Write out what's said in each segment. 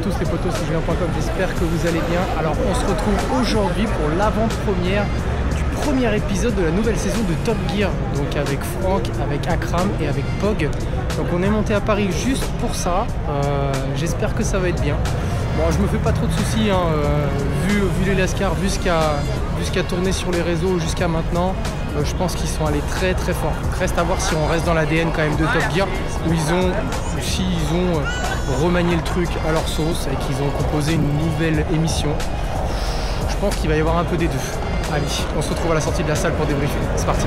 tous les potos, c'est Julien.com, j'espère que vous allez bien. Alors on se retrouve aujourd'hui pour l'avant-première du premier épisode de la nouvelle saison de Top Gear. Donc avec Franck, avec Akram et avec Pog. Donc on est monté à Paris juste pour ça, j'espère que ça va être bien. Bon, je me fais pas trop de soucis, hein, vu les Lascars, vu ce qui a tourné sur les réseaux jusqu'à maintenant. Je pense qu'ils sont allés très très fort. Reste à voir si on reste dans l'ADN quand même de Top Gear, ou s'ils ont remanié le truc à leur sauce et qu'ils ont composé une nouvelle émission. Je pense qu'il va y avoir un peu des deux. Allez, on se retrouve à la sortie de la salle pour débriefer. C'est parti.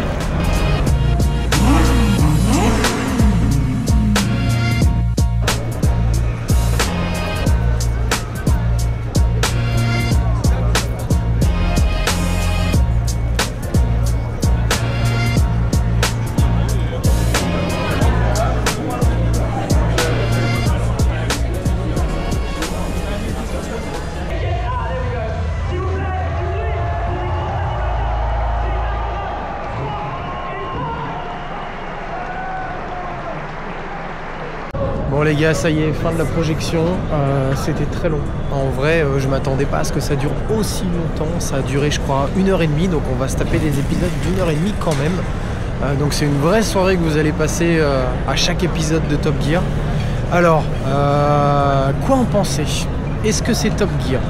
Bon les gars, ça y est, fin de la projection, c'était très long. En vrai, je m'attendais pas à ce que ça dure aussi longtemps. Ça a duré je crois 1h30, donc on va se taper des épisodes d'1h30 quand même. Donc c'est une vraie soirée que vous allez passer à chaque épisode de Top Gear. Alors, quoi en penser? Est-ce que c'est Top Gear?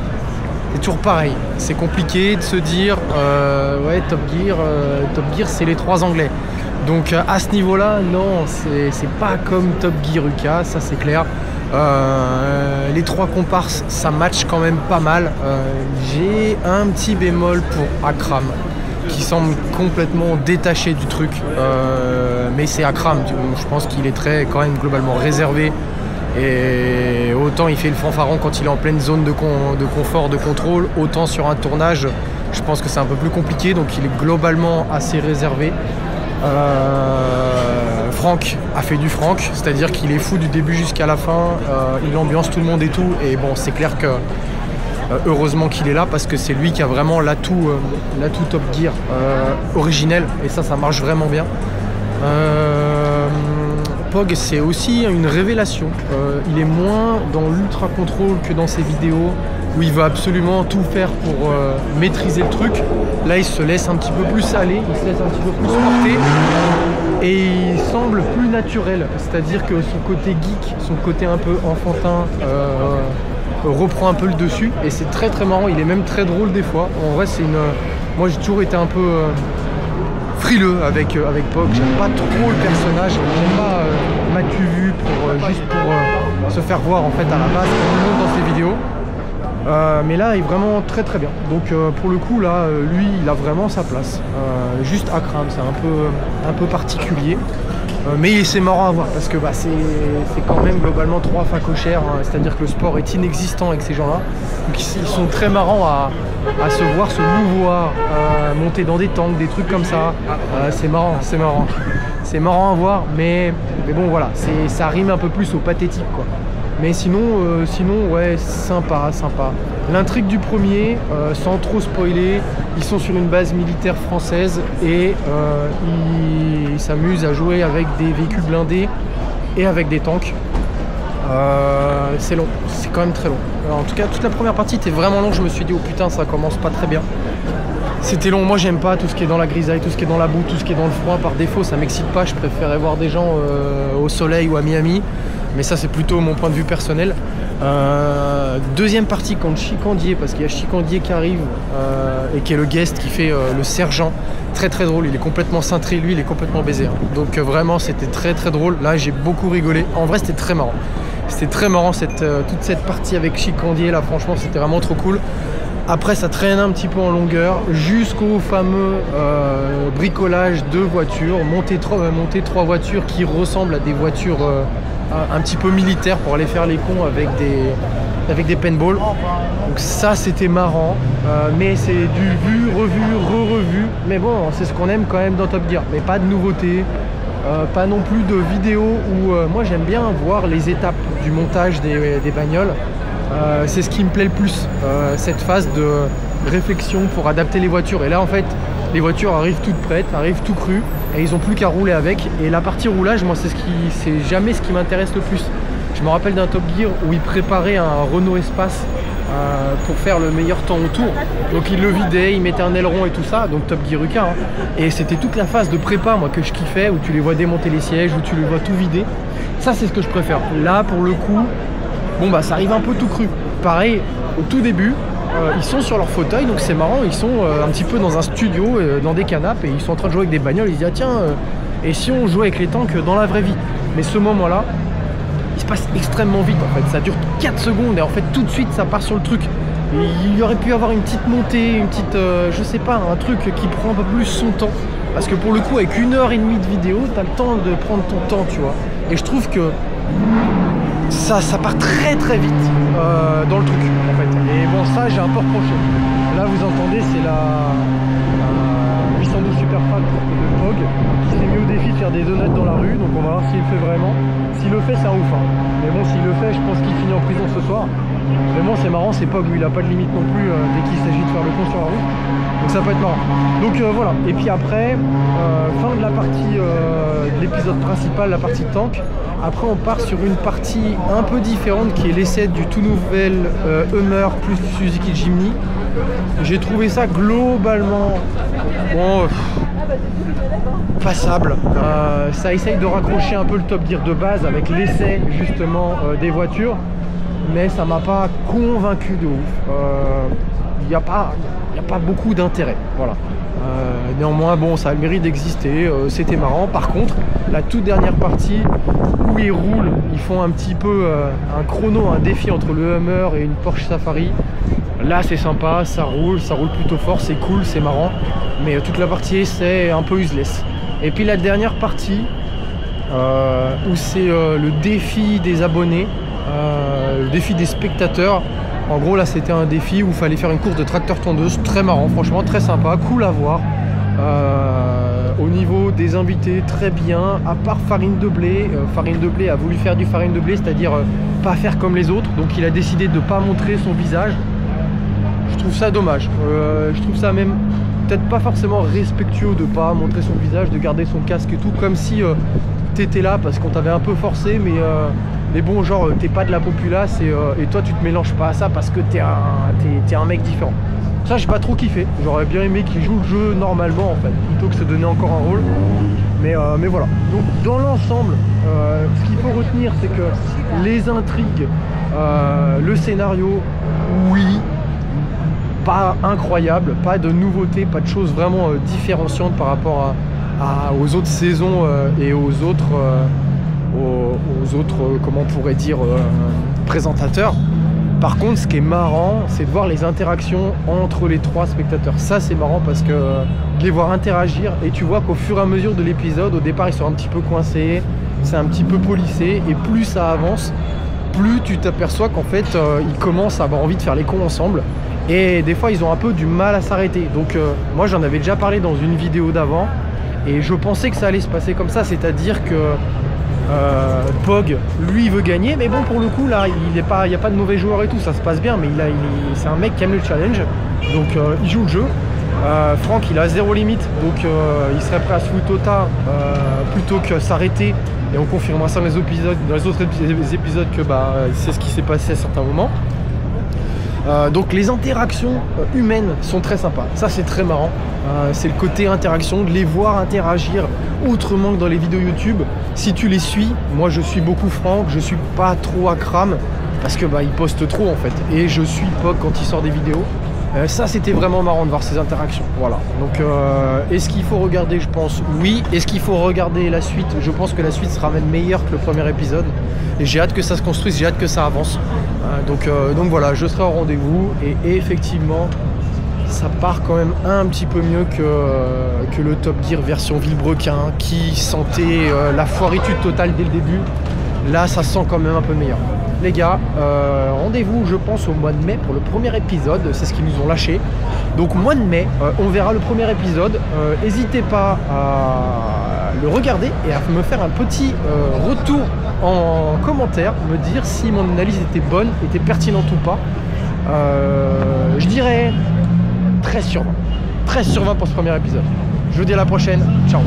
C'est toujours pareil, c'est compliqué de se dire, ouais Top Gear c'est les trois Anglais. Donc à ce niveau-là, non, c'est pas comme Top Gear UK, ça c'est clair. Les trois comparses, ça match quand même pas mal. J'ai un petit bémol pour Akram, qui semble complètement détaché du truc. Mais c'est Akram, je pense qu'il est quand même globalement réservé. Et autant il fait le fanfaron quand il est en pleine zone de confort, de contrôle, autant sur un tournage, je pense que c'est un peu plus compliqué, donc il est globalement assez réservé. Franck a fait du Franck, c'est-à-dire qu'il est fou du début jusqu'à la fin, il ambiance tout le monde et tout, et bon c'est clair que heureusement qu'il est là parce que c'est lui qui a vraiment l'atout Top Gear originel, et ça marche vraiment bien. Pog, c'est aussi une révélation, il est moins dans l'ultra contrôle que dans ses vidéos où il va absolument tout faire pour maîtriser le truc. Là il se laisse un petit peu plus aller, il se laisse un petit peu plus porter et il semble plus naturel, c'est-à-dire que son côté geek, son côté un peu enfantin reprend un peu le dessus, et c'est très très marrant, il est même très drôle des fois. En vrai moi j'ai toujours été un peu frileux avec Pog, j'aime pas trop le personnage, j'aime pas m'as-tu vu juste pour se faire voir en fait à la base dans ses vidéos. Mais là il est vraiment très très bien, donc pour le coup là lui il a vraiment sa place. Juste Akram c'est un peu particulier, mais c'est marrant à voir parce que c'est quand même globalement trois facochères, hein, c'est à dire que le sport est inexistant avec ces gens là, donc ils sont très marrants à se voir, se mouvoir, monter dans des tanks, des trucs comme ça. C'est marrant à voir, mais bon voilà, ça rime un peu plus au pathétique quoi. Mais sinon ouais, sympa. L'intrigue du premier, sans trop spoiler, ils sont sur une base militaire française et ils s'amusent à jouer avec des véhicules blindés et avec des tanks. C'est long, c'est quand même très long. Alors, en tout cas, toute la première partie était vraiment longue, je me suis dit oh putain ça commence pas très bien. C'était long, moi j'aime pas tout ce qui est dans la grisaille, tout ce qui est dans la boue, tout ce qui est dans le froid par défaut, ça m'excite pas, je préférais voir des gens au soleil ou à Miami. Mais ça c'est plutôt mon point de vue personnel. Deuxième partie quand Chicandier, parce qu'il y a Chicandier qui arrive et qui est le guest qui fait le sergent, très très drôle, il est complètement cintré, lui il est complètement baisé, hein. Donc vraiment c'était très très drôle, là j'ai beaucoup rigolé, en vrai c'était très marrant toute cette partie avec Chicandier là, franchement c'était vraiment trop cool. Après ça traîne un petit peu en longueur jusqu'au fameux bricolage de voitures, monter trois voitures qui ressemblent à des voitures un petit peu militaires pour aller faire les cons avec des paintballs. Donc ça c'était marrant, mais c'est du vu, revu, re-revu, mais bon c'est ce qu'on aime quand même dans Top Gear, mais pas de nouveautés, pas non plus de vidéos où moi j'aime bien voir les étapes du montage des bagnoles. C'est ce qui me plaît le plus, cette phase de réflexion pour adapter les voitures. Et là en fait les voitures arrivent toutes prêtes, arrivent tout crues et ils n'ont plus qu'à rouler avec. Et la partie roulage, moi c'est jamais ce qui m'intéresse le plus. Je me rappelle d'un Top Gear où il préparait un Renault Espace pour faire le meilleur temps autour. Donc il le vidait, il mettait un aileron et tout ça, donc Top Gear UK, hein. Et c'était toute la phase de prépa moi que je kiffais, où tu les vois démonter les sièges, où tu les vois tout vider. Ça c'est ce que je préfère. Là pour le coup, bon bah ça arrive un peu tout cru. Pareil, au tout début, ils sont sur leur fauteuil, donc c'est marrant, ils sont un petit peu dans un studio, dans des canapes, et ils sont en train de jouer avec des bagnoles. Ils se disent ah tiens, et si on jouait avec les tanks dans la vraie vie? Mais ce moment là, il se passe extrêmement vite en fait, ça dure 4 secondes et en fait tout de suite ça part sur le truc. Et il y aurait pu avoir une petite montée, une petite, je sais pas, un truc qui prend un peu plus son temps. Parce que pour le coup avec 1h30 de vidéo, t'as le temps de prendre ton temps, tu vois. Et je trouve que ça part très très vite dans le truc en fait. Et bon ça j'ai un peu reproché. Là vous entendez c'est la 812 Super Frag de Pog qui s'est mis au défi de faire des donuts dans la rue, donc on va voir s'il le fait vraiment. S'il le fait c'est un ouf, hein. Mais bon s'il le fait je pense qu'il finit en prison ce soir. Vraiment c'est marrant, c'est Pog lui il a pas de limite non plus dès qu'il s'agit de faire le con sur la route. Donc ça peut être marrant. Donc voilà, et puis après, fin de la partie de l'épisode principal, la partie tank. Après on part sur une partie un peu différente qui est l'essai du tout nouvel Hummer plus Suzuki Jimny. J'ai trouvé ça globalement bon, passable. Ça essaye de raccrocher un peu le Top Gear de base avec l'essai justement des voitures, mais ça m'a pas convaincu de ouf. Il n'y a pas beaucoup d'intérêt, voilà. Néanmoins bon ça a le mérite d'exister, c'était marrant. Par contre la toute dernière partie où ils roulent, ils font un petit peu un chrono, un défi entre le Hummer et une Porsche Safari. Là c'est sympa, ça roule plutôt fort, c'est cool, c'est marrant. Mais toute la partie c'est un peu useless. Et puis la dernière partie où c'est le défi des abonnés, le défi des spectateurs. En gros là c'était un défi où il fallait faire une course de tracteur tondeuse, très marrant, franchement très sympa, cool à voir. Au niveau des invités, très bien, à part Farine de Blé. Farine de Blé a voulu faire du Farine de Blé, c'est-à-dire pas faire comme les autres, donc il a décidé de ne pas montrer son visage. Je trouve ça dommage, je trouve ça même peut-être pas forcément respectueux de pas montrer son visage, de garder son casque et tout, comme si t'étais là parce qu'on t'avait un peu forcé, mais bon genre t'es pas de la populace et toi tu te mélanges pas à ça parce que t'es un mec différent. Ça j'ai pas trop kiffé, j'aurais bien aimé qu'il joue le jeu normalement en fait, plutôt que se donner encore un rôle. Mais voilà, donc dans l'ensemble, ce qu'il faut retenir c'est que les intrigues, le scénario, oui, pas incroyable, pas de nouveautés, pas de choses vraiment différenciantes par rapport aux autres saisons et aux autres comment on pourrait dire, présentateurs. Par contre, ce qui est marrant, c'est de voir les interactions entre les trois spectateurs. Ça, c'est marrant parce que de les voir interagir, et tu vois qu'au fur et à mesure de l'épisode, au départ, ils sont un petit peu coincés, c'est un petit peu polissé, et plus ça avance, plus tu t'aperçois qu'en fait, ils commencent à avoir envie de faire les cons ensemble. Et des fois, ils ont un peu du mal à s'arrêter. Donc, moi, j'en avais déjà parlé dans une vidéo d'avant, et je pensais que ça allait se passer comme ça, c'est-à-dire que Pog, lui, il veut gagner, mais bon, pour le coup, là, il n'y a pas de mauvais joueurs et tout, ça se passe bien, mais c'est un mec qui aime le challenge, donc il joue le jeu. Franck, il a zéro limite, donc il serait prêt à se foutre au tas plutôt que s'arrêter, et on confirmera ça dans les autres épisodes que c'est ce qui s'est passé à certains moments. Donc les interactions humaines sont très sympas, ça c'est très marrant, c'est le côté interaction, de les voir interagir autrement que dans les vidéos YouTube. Si tu les suis, moi je suis beaucoup Franck, je suis pas trop à crame parce que il poste trop en fait, et je suis Pog quand il sort des vidéos. Ça c'était vraiment marrant de voir ces interactions, voilà. Donc est-ce qu'il faut regarder? Je pense oui. Est-ce qu'il faut regarder la suite? Je pense que la suite sera même meilleure que le premier épisode, et j'ai hâte que ça se construise, j'ai hâte que ça avance. Donc voilà, je serai au rendez-vous, et effectivement ça part quand même un petit peu mieux que le Top Gear version Villebrequin qui sentait la foiritude totale dès le début. Là ça sent quand même un peu meilleur. Les gars, rendez-vous je pense au mois de mai pour le premier épisode, c'est ce qu'ils nous ont lâché. Donc mois de mai, on verra le premier épisode. N'hésitez pas à le regarder et à me faire un petit retour en commentaire, me dire si mon analyse était bonne, était pertinente ou pas. Je dirais 13 sur 20. 13 sur 20 pour ce premier épisode. Je vous dis à la prochaine, ciao.